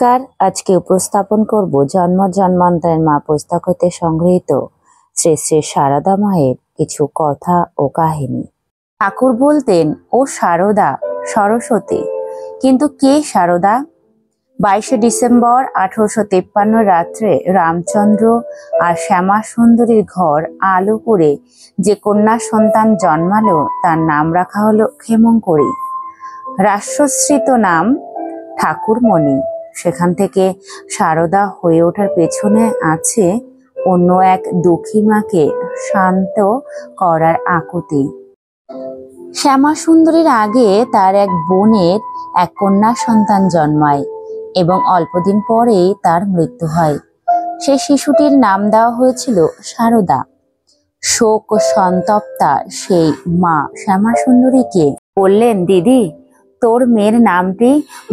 নমস্কার। আজকে উপস্থাপন করব জন্ম জন্মান্তরের মা পুস্তক হতে সংগৃহীত শ্রী শ্রী সারদা মায়ের কিছু কথা ও কাহিনী। ঠাকুর বলতেন, ও সারদা, সরস্বতী। কিন্তু কে সারদা? 22শে ডিসেম্বর 1853 রাত্রে রামচন্দ্র আর শ্যামা সুন্দরীর ঘর আলো করে যে কন্যা সন্তান জন্মালো তার নাম রাখা হলো ক্ষেমংকরী। রাষ্ট্রশ্রিত নাম ঠাকুরমণি। সেখান থেকে সারদা হয়ে ওঠার পেছনে আছে অন্য এক দুঃখী মাকে শান্ত করার আকুতি। শ্যামা সুন্দরীর আগে তার এক বোনের এক কন্যা সন্তান জন্মায় এবং অল্পদিন পরেই তার মৃত্যু হয়। সেই শিশুটির নাম দেওয়া হয়েছিল সারদা। শোক সন্তপ্তা সেই মা শ্যামা সুন্দরীকে বললেন, দিদি, তোর মেয়ের নামটি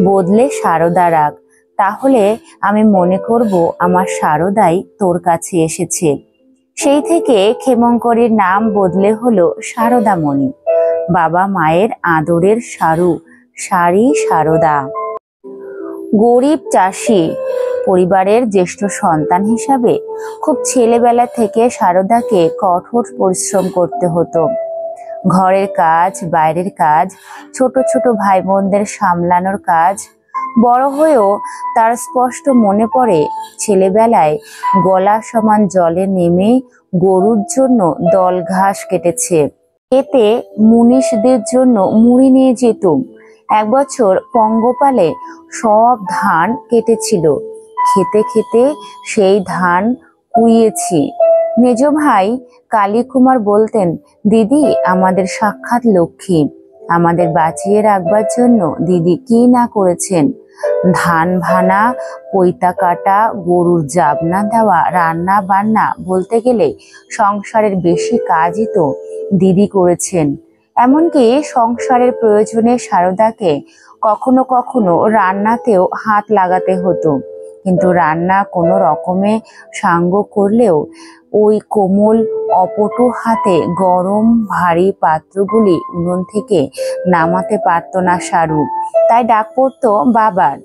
বদলে সারদা রাখ, তাহলে আমি মনে করব আমার সারদাই তোর কাছে এসেছে। সেই থেকে ক্ষেমংকরীর নাম বদলে হলো সারদামণি। বাবা মায়ের আদরের সারি সারদা। গরিব চাষি পরিবারের জ্যেষ্ঠ সন্তান হিসাবে খুব ছেলেবেলা থেকে সারদাকে কঠোর পরিশ্রম করতে হতো। ঘরের কাজ, বাইরের কাজ, ছোট ছোট ভাই বোনদের সামলানোর কাজ। বড় হয়েও তার স্পষ্ট মনে পড়ে ছেলেবেলায় গলা সমান জলে নেমে গরুর জন্য দল ঘাস কেটেছে। এতে মুনিশদের জন্য মুড়ি নিয়ে যেতুম। এক বছর পঙ্গপালে সব ধান কেটেছিল। খেতে খেতে সেই ধান কুড়িয়েছি। মেজ ভাই কালী কুমার বলতেন, দিদি আমাদের সাক্ষাৎ লক্ষ্মী, আমাদের বাঁচিয়ে রাখবার জন্য দিদি কি না করেছেন। ধান ভানা, পৈতা কাটা, গরুর জাবনা দেওয়া, রান্না বান্না, বলতে গেলে সংসারের বেশি কাজই তো দিদি করেছেন। এমনকি সংসারের প্রয়োজনে সারদাকে কখনো কখনো রান্নাতেও হাত লাগাতে হতো। কিন্তু রান্না কোনো রকমে সাঙ্গ করলেও ওই কোমল অপটু হাতে গরম ভারী পাত্রগুলি উনুন থেকে নামাতে পারত না সারু। তাই ডাক পড়তো বাবার।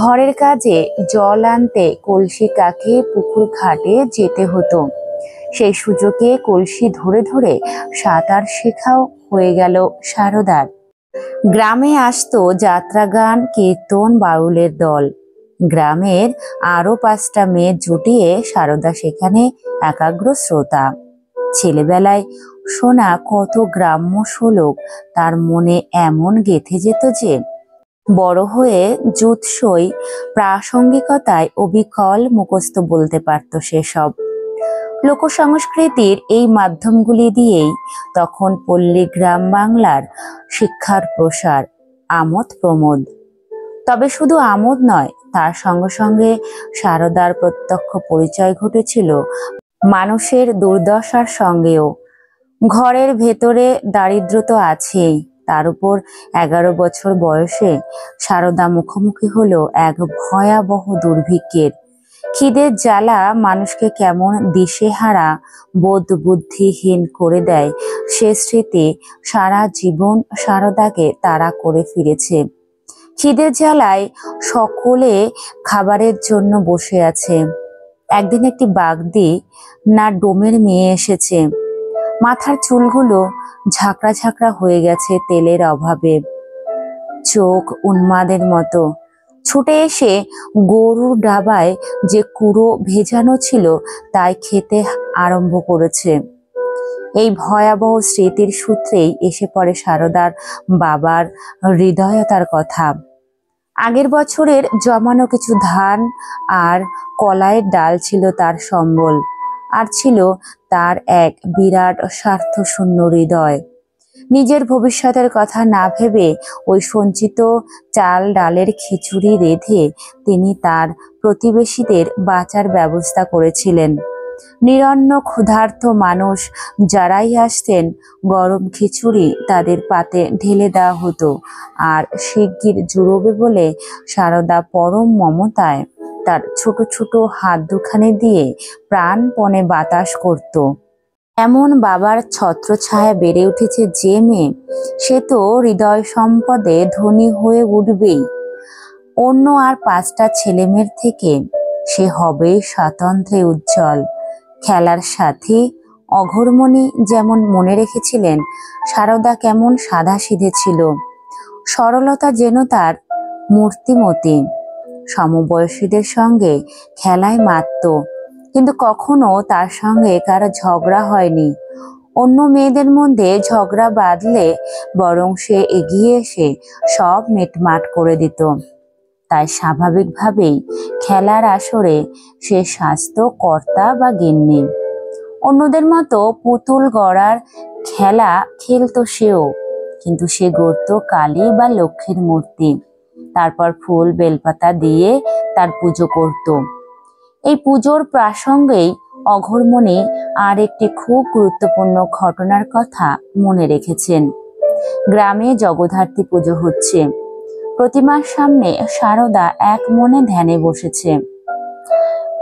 ঘরের কাজে জল আনতে কলসি কাঁখে পুকুর ঘাটে যেতে হতো। সেই সুযোগে কলসি ধরে ধরে সাঁতার শেখাও হয়ে গেল সারদার। গ্রামে আসতো যাত্রা গান, কীর্তন, বাউলের দল। গ্রামের আরো 5টা মেয়ে জুটিয়ে সারদা সেখানে একাগ্র শ্রোতা। ছেলেবেলায় শোনা কত গ্রাম্য শ্লোক তার মনে এমন গেঁথে যেত যে বড় হয়ে জুৎসই প্রাসঙ্গিকতায় অবিকল মুখস্থ বলতে পারত সেসব। লোকসংস্কৃতির এই মাধ্যমগুলি দিয়েই তখন পল্লী গ্রাম বাংলার শিক্ষার প্রসার, আমোদ প্রমোদ। তবে শুধু আমোদ নয়, তার সঙ্গে সঙ্গে সারদার প্রত্যক্ষ পরিচয় ঘটেছিল মানুষের দুর্দশার সঙ্গেও। ঘরের ভেতরে দারিদ্র তো আছেই, তার উপর 11 বছর বয়সে সারদা মুখোমুখি হলো এক ভয়াবহ দুর্ভিক্ষের। খিদের জ্বালা মানুষকে কেমন দিশেহারা, বোধ বুদ্ধিহীন করে দেয়, সে স্মৃতি সারা জীবন সারদাকে তাড়া করে ফিরেছে। খিদের জ্বালায় সকলে খাবারের জন্য বসে আছে। একদিন একটি বাগদি না ডোমের মেয়ে এসেছে। মাথার চুলগুলো ঝাঁকড়া ঝাঁকড়া হয়ে গেছে তেলের অভাবে। চোখ উন্মাদের মতো। ছুটে এসে গরুর ডাবায় যে কুড়ো ভেজানো ছিল তাই খেতে আরম্ভ করেছে। এই ভয়াবহ স্মৃতির সূত্রেই এসে পড়ে সারদার বাবার হৃদয়তার কথা। আগের বছরের জমানো কিছু ধান আর কলাইয়ের ডাল ছিল তার সম্বল, আর ছিল তার এক বিরাট স্বার্থশূন্য হৃদয়। নিজের ভবিষ্যতের কথা না ভেবে ওই সঞ্চিত চাল ডালের খিচুড়ি রেঁধে তিনি তার প্রতিবেশীদের বাঁচার ব্যবস্থা করেছিলেন। নিরন্ন ক্ষুধার্ত মানুষ যারাই আসতেন, গরম খিচুড়ি তাদের পাতে ঢেলে দেওয়া হতো, আর শিগগির জুড়োবে বলে সারদা পরম মমতায় তার ছোট ছোট হাত দুখানে দিয়ে প্রাণপণে বাতাস করত। এমন বাবার ছত্রছায়া বেড়ে উঠেছে যে মেয়ে, সে তো হৃদয় সম্পদে ধনী হয়ে উঠবেই। অন্য আর 5টা ছেলেমেয়ের থেকে সে হবে স্বাতন্ত্র্যে উজ্জ্বল। খেলার সাথে অঘোরমণি যেমন মনে রেখেছিলেন সারদা কেমন সাদাসিধে ছিল, সরলতা যেন তার মূর্তিমতি। সমবয়সীদের সঙ্গে খেলায় মাতত, কিন্তু কখনো তার সঙ্গে কারো ঝগড়া হয়নি। অন্য মেয়েদের মধ্যে ঝগড়া বাঁধলে বরং সে এগিয়ে এসে সব মিটমাট করে দিত। তাই স্বাভাবিকভাবেই খেলার আসরে সে শাস্ত কর্তা বা গিন্নি। অন্যদের মতো পুতুল গড়ার খেলা খেলতো সেও, কিন্তু সে গড়ত কালী বা লক্ষ্মীর মূর্তি, তারপর ফুল বেলপাতা দিয়ে তার পুজো করত। এই পুজোর প্রাসঙ্গেই অঘোরমণি আর একটি খুব গুরুত্বপূর্ণ ঘটনার কথা মনে রেখেছেন। গ্রামে জগদ্ধাত্রী পুজো হচ্ছে। প্রতিমার সামনে সারদা এক মনে ধ্যানে বসেছে।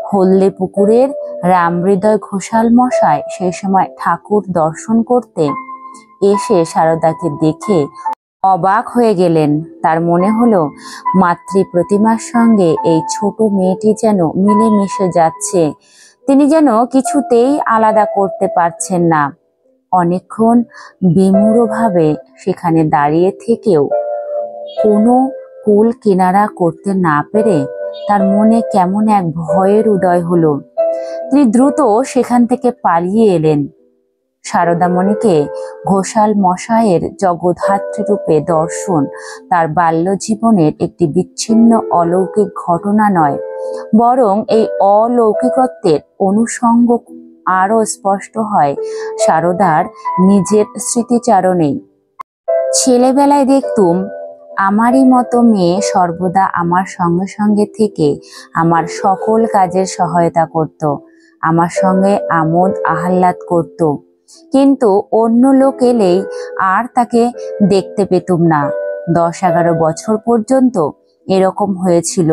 হলদে পুকুরের রামহৃদয় ঘোষাল মশাই সেই সময় ঠাকুর দর্শন করতে এসে সারদাকে দেখে অবাক হয়ে গেলেন। তার মনে হলো মাতৃ প্রতিমার সঙ্গে এই ছোট মেয়েটি যেন মিলেমিশে যাচ্ছে, তিনি যেন কিছুতেই আলাদা করতে পারছেন না। অনেকক্ষণ বিমূঢ়ভাবে সেখানে দাঁড়িয়ে থেকেও কোনো কুল কিনারা করতে না পেরে তার মনে কেমন এক ভয়ের উদয় হলো। তিনি দ্রুত সেখান থেকে পালিয়ে এলেন। সারদামণিকে ঘোষাল মশাইয়ের জগদ্ধাত্রী রূপে দর্শন তার বাল্য জীবনের একটি বিচ্ছিন্ন অলৌকিক ঘটনা নয়, বরং এই অলৌকিকত্বের অনুষঙ্গ আরো স্পষ্ট হয় সারদার নিজের স্মৃতিচারণেই। ছেলেবেলায় দেখতুম আমারই মতো মেয়ে সর্বদা আমার সঙ্গে সঙ্গে থেকে আমার সকল কাজের সহায়তা করত, আমার সঙ্গে আমোদ আহ্লাদ করত, কিন্তু অন্য লোক এলেই আর তাকে দেখতে পেতুম না। 10-11 বছর পর্যন্ত এরকম হয়েছিল।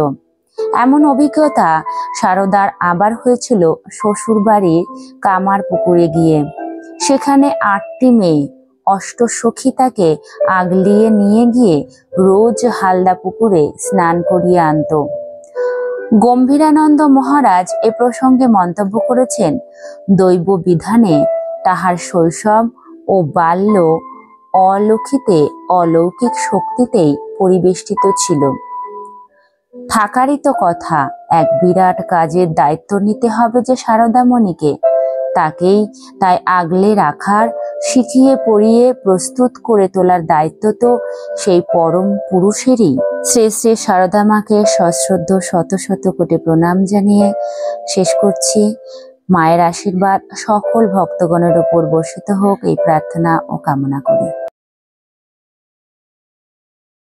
এমন অভিজ্ঞতা সারদার আবার হয়েছিল শ্বশুর বাড়ির কামার পুকুরে গিয়ে। সেখানে 8টি মেয়ে অষ্টসখী তাকে আগলিয়ে নিয়ে গিয়ে রোজ হালদা পুকুরে স্নান করিয়ে আনত। গম্ভীরানন্দ মহারাজ এ প্রসঙ্গে মন্তব্য করেছেন, দৈব বিধানে তাহার শৈশব ও বাল্য অলৌকিতে অলৌকিক শক্তিতেই পরিবেষ্টিত ছিল। থাকারই তো কথা, এক বিরাট কাজের দায়িত্ব নিতে হবে যে সারদামণিকে, তাকেই তাই আগলে রাখার, শিখিয়ে পড়িয়ে প্রস্তুত করে তোলার দায়িত্ব তো সেই পরম পুরুষেরই। শ্রী শ্রী সারদা মাকে সশ্রদ্ধ শত শত কোটি প্রণাম জানিয়ে শেষ করছি। মায়ের আশীর্বাদ সকল ভক্তগণের উপর বর্ষিত হোক এই প্রার্থনা ও কামনা করি।